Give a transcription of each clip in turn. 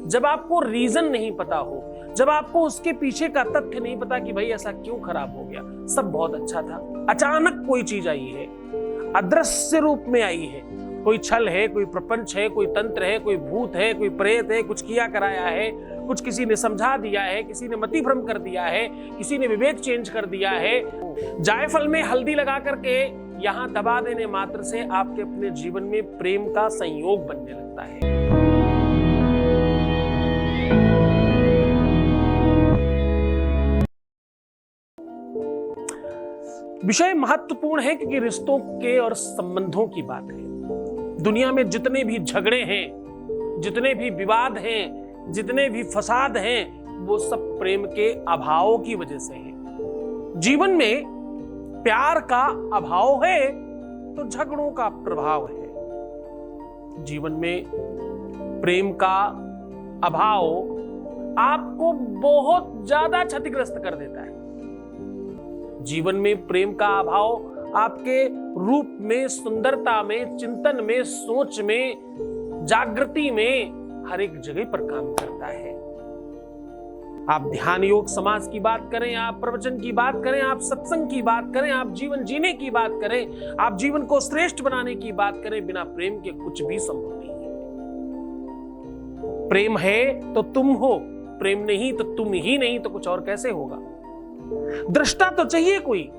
जब आपको रीजन नहीं पता हो, जब आपको उसके पीछे का तथ्य नहीं पता कि भाई ऐसा क्यों खराब हो गया, सब बहुत अच्छा था, अचानक कोई चीज आई है, अदृश्य रूप में आई है, कोई छल है, कोई प्रपंच है, कोई तंत्र है, कोई भूत है, कोई प्रेत है, कुछ किया कराया है, कुछ किसी ने समझा दिया है, किसी ने मति भ्रम कर दिया है, किसी ने विवेक चेंज कर दिया है। जायफल में हल्दी लगा करके यहां दबा देने मात्र से आपके अपने जीवन में प्रेम का संयोग बनने लगता है। विषय महत्वपूर्ण है क्योंकि रिश्तों के और संबंधों की बात है। दुनिया में जितने भी झगड़े हैं, जितने भी विवाद हैं, जितने भी फसाद हैं, वो सब प्रेम के अभाव की वजह से हैं। जीवन में प्यार का अभाव है तो झगड़ों का प्रभाव है। जीवन में प्रेम का अभाव आपको बहुत ज्यादा क्षतिग्रस्त कर देता है। जीवन में प्रेम का अभाव आपके रूप में, सुंदरता में, चिंतन में, सोच में, जागृति में हर एक जगह पर काम करता है। आप ध्यान योग समाज की बात करें, आप प्रवचन की बात करें, आप सत्संग की बात करें, आप जीवन जीने की बात करें, आप जीवन को श्रेष्ठ बनाने की बात करें, बिना प्रेम के कुछ भी संभव नहीं है। प्रेम है तो तुम हो, प्रेम नहीं तो तुम ही नहीं, तो कुछ और कैसे होगा। दृष्टा तो चाहिए कोई।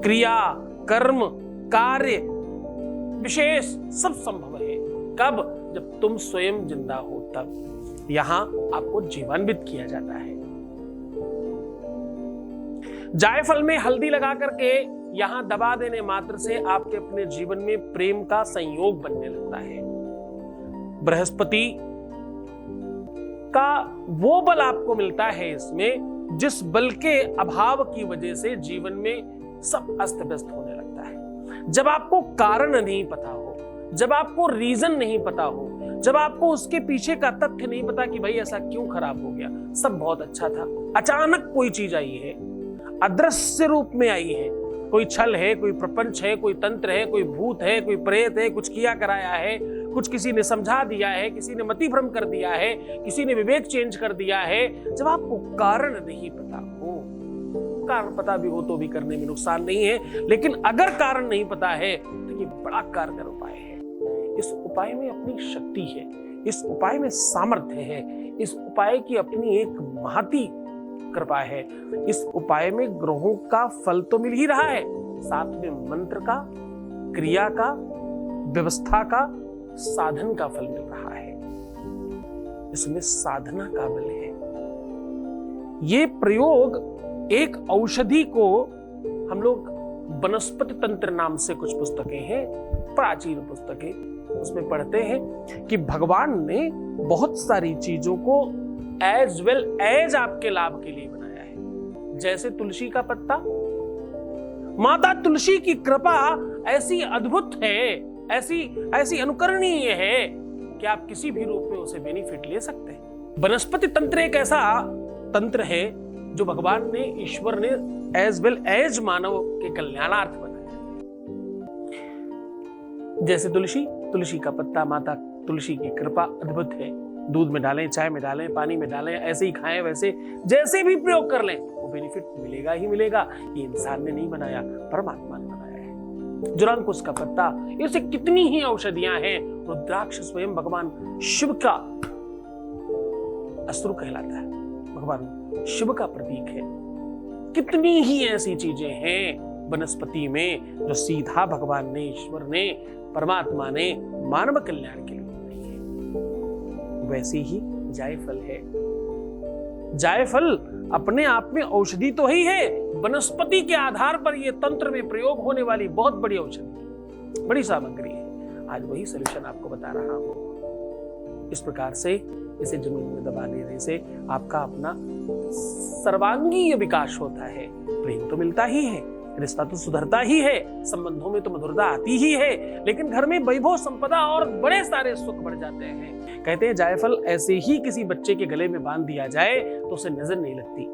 क्रिया, कर्म, कार्य, विशेष सब संभव है कब, जब तुम स्वयं जिंदा हो तब। यहां आपको जीवान्वित किया जाता है। जायफल में हल्दी लगा करके यहां दबा देने मात्र से आपके अपने जीवन में प्रेम का संयोग बनने लगता है। बृहस्पति का वो बल आपको मिलता है इसमें जिस बल के अभाव की वजह से जीवन में सब अस्त व्यस्त होने लगता है। जब आपको कारण नहीं पता हो, जब आपको रीजन नहीं पता हो, जब आपको उसके पीछे का तथ्य नहीं पता कि भाई ऐसा क्यों खराब हो गया, सब बहुत अच्छा था, अचानक कोई चीज आई है, अदृश्य रूप में आई है, कोई छल है, कोई प्रपंच है, कोई तंत्र है, कोई भूत है, कोई प्रेत है, कुछ किया कराया है, कुछ किसी ने समझा दिया है, किसी ने मति भ्रम कर दिया है, किसी ने विवेक चेंज कर दिया है। जब आपको कारण नहीं पता हो, कारण पता भी हो तो भी करने में नुकसान नहीं है, लेकिन अगर कारण नहीं पता है तो ये बड़ा कारगर उपाय है। इस उपाय में अपनी शक्ति है, इस उपाय में सामर्थ्य है, इस उपाय की अपनी एक महती कृपा है। इस उपाय में ग्रहों का फल तो मिल ही रहा है, साथ में मंत्र का, क्रिया का, व्यवस्था का, साधन का फल मिल रहा है। इसमें साधना का बल है। ये प्रयोग एक औषधि को हम लोग वनस्पति तंत्र नाम से कुछ पुस्तकें हैं, प्राचीन पुस्तकें, उसमें पढ़ते हैं कि भगवान ने बहुत सारी चीजों को एज वेल एज आपके लाभ के लिए बनाया है। जैसे तुलसी का पत्ता, माता तुलसी की कृपा ऐसी अद्भुत है, ऐसी अनुकरणीय है कि आप किसी भी रूप में उसे बेनिफिट ले सकते हैं। वनस्पति तंत्र एक ऐसा तंत्र है जो भगवान ने, ईश्वर ने एज वेल एज मानव के कल्याणार्थ बनाया। जैसे तुलसी का पत्ता, माता तुलसी की कृपा अद्भुत है। दूध में डालें, चाय में डालें, पानी में डालें, ऐसे ही खाएं, वैसे जैसे भी प्रयोग कर लें वो बेनिफिट मिलेगा ही मिलेगा। ये इंसान ने नहीं बनाया, परमात्मा ने बनाया है। जुरांकुश का पत्ता, ऐसे कितनी ही औषधियां हैं। रुद्राक्ष स्वयं भगवान शिव का अस्त्र कहलाता है, भगवान शिव का प्रतीक है। कितनी ही ऐसी चीजें हैं वनस्पति में जो सीधा भगवान ने, ईश्वर ने, परमात्मा ने मानव कल्याण के लिए बनाई है। वैसी ही जायफल है। जायफल अपने आप में औषधि तो ही है, वनस्पति के आधार पर यह तंत्र में प्रयोग होने वाली बहुत बड़ी औषधि, बड़ी सामग्री है। आज वही सॉल्यूशन आपको बता रहा हूं। इस प्रकार से इसे जमीन में दबा देने से आपका अपना सर्वांगीय विकास होता है। प्रेम तो मिलता ही है, रिश्ता तो सुधरता ही है, संबंधों में तो मधुरता आती ही है, लेकिन घर में वैभव संपदा और बड़े सारे सुख बढ़ जाते हैं। कहते हैं जायफल ऐसे ही किसी बच्चे के गले में बांध दिया जाए तो उसे नजर नहीं लगती।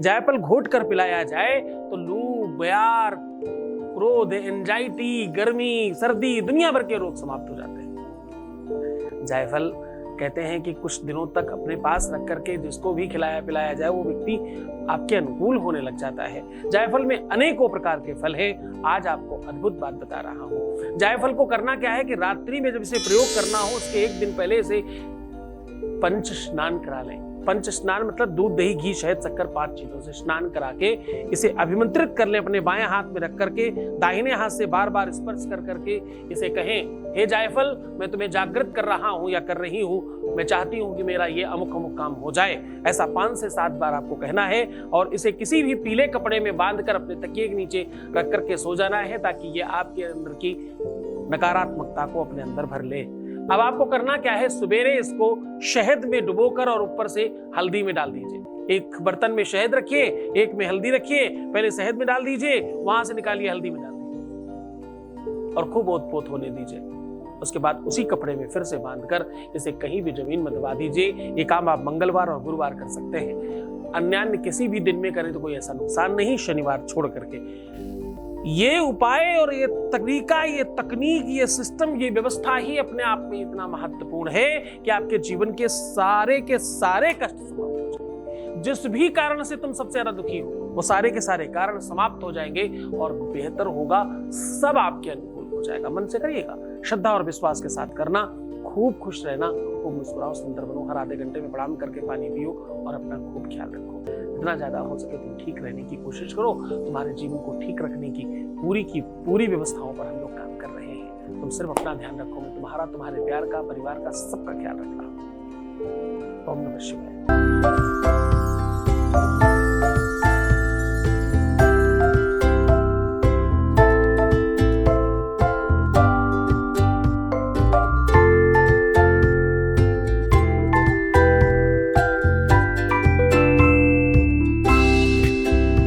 जायफल घोट कर पिलाया जाए तो लू, बयार, क्रोध, एंजाइटी, गर्मी, सर्दी, दुनिया भर के रोग समाप्त हो जाते हैं। जायफल कहते हैं कि कुछ दिनों तक अपने पास रख करके जिसको भी खिलाया पिलाया जाए वो व्यक्ति आपके अनुकूल होने लग जाता है। जायफल में अनेकों प्रकार के फल हैं। आज आपको अद्भुत बात बता रहा हूं। जायफल को करना क्या है कि रात्रि में जब इसे प्रयोग करना हो उसके एक दिन पहले इसे पंच स्नान करा लें। पंच स्नान मतलब दूध, दही, घी, शहद, शक्कर 5 चीजों से स्नान करा के इसे अभिमंत्रित कर ले अपने बाएं हाथ में रख करके, दाहिने हाथ से बार बार स्पर्श कर करके इसे कहें, हे जायफल, मैं तुम्हें जागृत कर रहा हूं या कर रही हूं, मैं चाहती हूं कि मेरा ये अमुक अमुक काम हो जाए। ऐसा 5 से 7 बार आपको कहना है और इसे किसी भी पीले कपड़े में बांधकर अपने तकिए के नीचे रख करके सो जाना है, ताकि ये आपके अंदर की नकारात्मकता को अपने अंदर भर ले। अब आपको करना क्या है, सवेरे इसको शहद में डुबोकर और ऊपर से हल्दी में डाल दीजिए। एक बर्तन में शहद रखिए, एक में हल्दी रखिए, पहले शहद में डाल दीजिए, वहां से निकालिए, हल्दी में डाल दीजिए और खूब ओत-पोत होने दीजिए। उसके बाद उसी कपड़े में फिर से बांधकर इसे कहीं भी जमीन में दबा दीजिए। ये काम आप मंगलवार और गुरुवार कर सकते हैं। अन्य किसी भी दिन में करें तो कोई ऐसा नुकसान नहीं, शनिवार छोड़ करके। ये उपाय और ये तरीका, ये तकनीक, ये सिस्टम, ये व्यवस्था ही अपने आप में इतना महत्वपूर्ण है कि आपके जीवन के सारे कष्ट समाप्त हो जाएंगे। जिस भी कारण से तुम सबसे ज्यादा दुखी हो वो सारे के सारे कारण समाप्त हो जाएंगे और बेहतर होगा, सब आपके अनुकूल हो जाएगा। मन से करिएगा, श्रद्धा और विश्वास के साथ करना। खूब खुश रहना, खूब मुस्कुराओ, सुंदर बनो, हर आधे घंटे में प्रणाम करके पानी पियो और अपना खूब ख्याल रखो। जितना ज्यादा हो सके तुम ठीक रहने की कोशिश करो। तुम्हारे जीवन को ठीक रखने की पूरी व्यवस्थाओं पर हम लोग काम कर रहे हैं। तुम सिर्फ अपना ध्यान रखो, मैं तुम्हारे प्यार का, परिवार का, सबका ख्याल रख रहा हूं। ओम नमः शिवाय।